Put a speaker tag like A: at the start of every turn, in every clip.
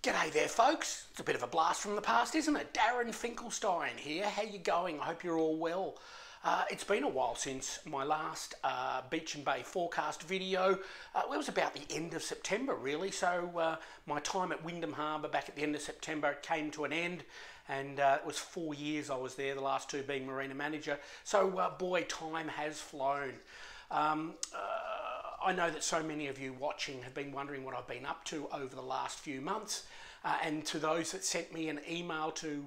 A: G'day there folks, it's a bit of a blast from the past, isn't it? Darren Finkelstein here, how you going? I hope you're all well. It's been a while since my last Beach and Bay forecast video. It was about the end of September really, so my time at Wyndham Harbour back at the end of September came to an end, and it was 4 years I was there, the last two being marina manager, so boy, time has flown. I know that so many of you watching have been wondering what I've been up to over the last few months, and to those that sent me an email to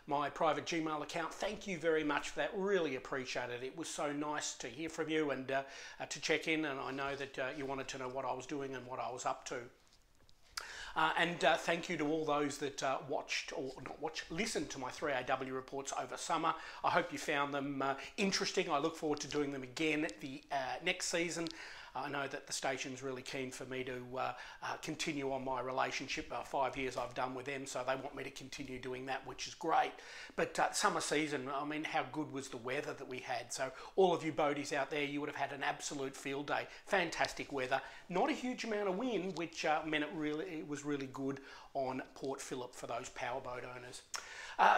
A: my private Gmail account, thank you very much for that, really appreciate it. It was so nice to hear from you and to check in, and I know that you wanted to know what I was doing and what I was up to. Thank you to all those that listened to my 3AW reports over summer. I hope you found them interesting. I look forward to doing them again the next season. I know that the station's really keen for me to continue on my relationship. 5 years I've done with them, so they want me to continue doing that, which is great. But summer season, I mean, how good was the weather that we had? So all of you boaties out there, you would have had an absolute field day. Fantastic weather. Not a huge amount of wind, which meant it was really good on Port Phillip for those powerboat owners.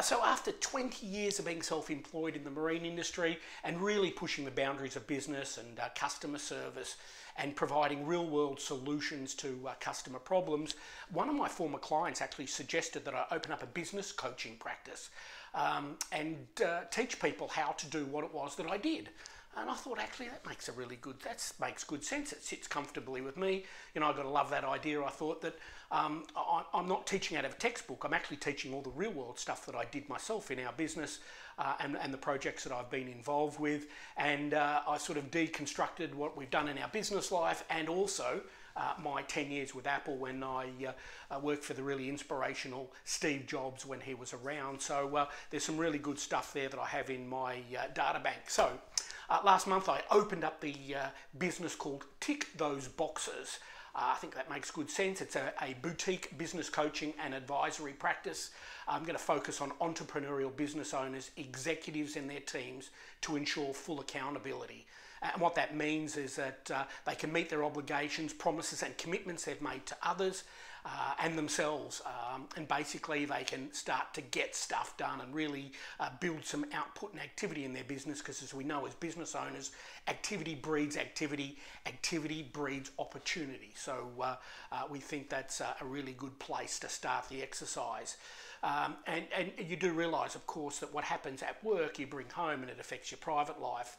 A: So after 20 years of being self-employed in the marine industry and really pushing the boundaries of business and customer service and providing real-world solutions to customer problems, one of my former clients actually suggested that I open up a business coaching practice and teach people how to do what it was that I did. And I thought, actually, that makes good sense. It sits comfortably with me. You know, I've got to love that idea. I thought that I'm not teaching out of a textbook. I'm actually teaching all the real world stuff that I did myself in our business and the projects that I've been involved with. And I sort of deconstructed what we've done in our business life, and also my 10 years with Apple when I worked for the really inspirational Steve Jobs when he was around. So there's some really good stuff there that I have in my data bank. So last month I opened up the business called Tick Those Boxes. I think that makes good sense. It's a boutique business coaching and advisory practice. I'm going to focus on entrepreneurial business owners, executives and their teams to ensure full accountability. And what that means is that they can meet their obligations, promises and commitments they've made to others and themselves. And basically they can start to get stuff done and really build some output and activity in their business, because as we know as business owners, activity breeds activity, activity breeds opportunity. So we think that's a really good place to start the exercise. And you do realise, of course, that what happens at work, you bring home and it affects your private life.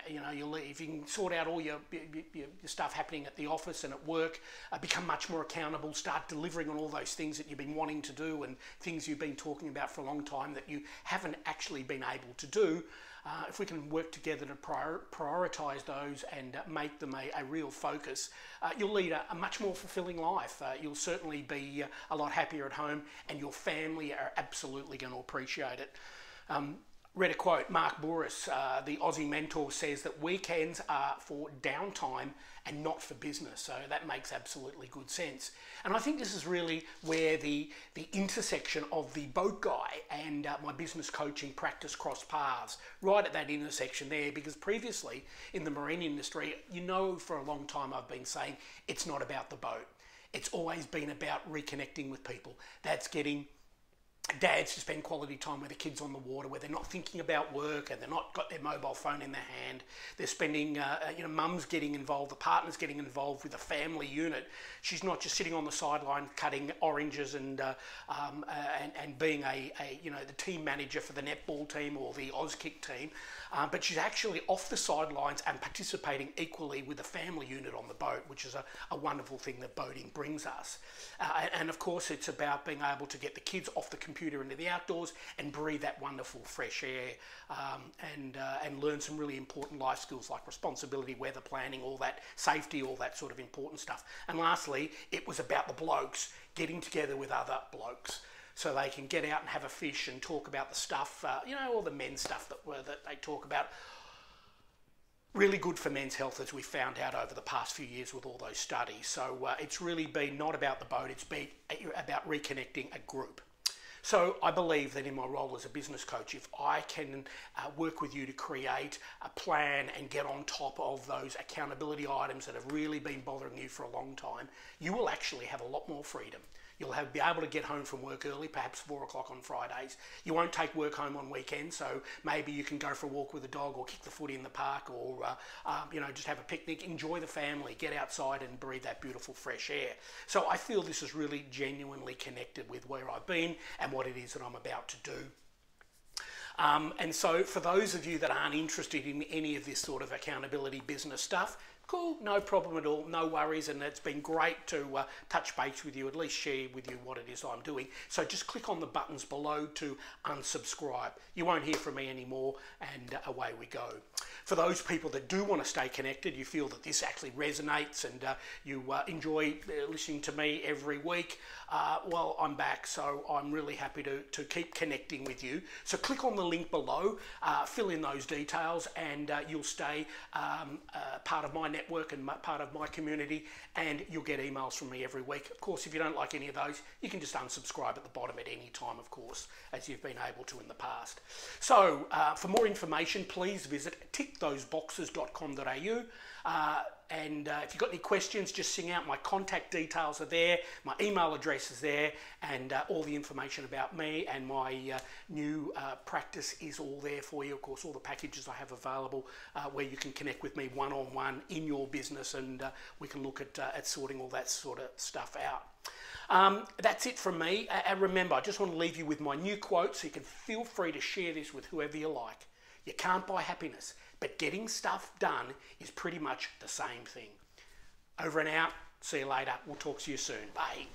A: You know, you leave, you can sort out all your stuff happening at the office and at work, become much more accountable, start delivering on all those things that you've been wanting to do and things you've been talking about for a long time that you haven't actually been able to do. If we can work together to prioritise those and make them a real focus, you'll lead a much more fulfilling life. You'll certainly be a lot happier at home, and your family are absolutely going to appreciate it. Read a quote, Mark Bouris, the Aussie mentor, says that weekends are for downtime and not for business. So that makes absolutely good sense. And I think this is really where the intersection of the boat guy and my business coaching practice cross paths, right at that intersection there, because previously in the marine industry, you know, for a long time I've been saying it's not about the boat. It's always been about reconnecting with people. That's getting dads to spend quality time with the kids on the water, where they're not thinking about work and they're not got their mobile phone in their hand. They're spending, you know, mum's getting involved, the partner's getting involved with a family unit. She's not just sitting on the sideline cutting oranges and being you know, the team manager for the netball team or the Auskick team, but she's actually off the sidelines and participating equally with the family unit on the boat, which is a wonderful thing that boating brings us. And of course, it's about being able to get the kids off the computer into the outdoors and breathe that wonderful fresh air, and learn some really important life skills like responsibility, weather planning, all that, safety, all that sort of important stuff. And lastly, it was about the blokes getting together with other blokes so they can get out and have a fish and talk about the stuff, you know, all the men's stuff that they talk about. Really good for men's health, as we found out over the past few years with all those studies. So it's really been not about the boat, it's been about reconnecting a group. So I believe that in my role as a business coach, if I can work with you to create a plan and get on top of those accountability items that have really been bothering you for a long time, you will actually have a lot more freedom. You'll be able to get home from work early, perhaps 4 o'clock on Fridays. You won't take work home on weekends, so maybe you can go for a walk with the dog or kick the footy in the park or just have a picnic, enjoy the family, get outside and breathe that beautiful fresh air. So I feel this is really genuinely connected with where I've been and what it is that I'm about to do. And so for those of you that aren't interested in any of this sort of accountability business stuff, cool, no problem at all, no worries, and it's been great to touch base with you, at least share with you what it is I'm doing. So just click on the buttons below to unsubscribe. You won't hear from me anymore, and away we go. For those people that do want to stay connected, you feel that this actually resonates and you enjoy listening to me every week, well, I'm back, so I'm really happy to keep connecting with you. So click on the link below, fill in those details, and you'll stay part of my network and part of my community, and you'll get emails from me every week. Of course, if you don't like any of those, you can just unsubscribe at the bottom at any time, of course, as you've been able to in the past. So for more information, please visit tickthoseboxes.com.au. And if you've got any questions, just sing out. My contact details are there, my email address is there, and all the information about me and my new practice is all there for you. Of course, all the packages I have available where you can connect with me one-on-one in your business, and we can look at sorting all that sort of stuff out. That's it from me. And remember, I just want to leave you with my new quote, so you can feel free to share this with whoever you like. You can't buy happiness, but getting stuff done is pretty much the same thing. Over and out. See you later. We'll talk to you soon. Bye.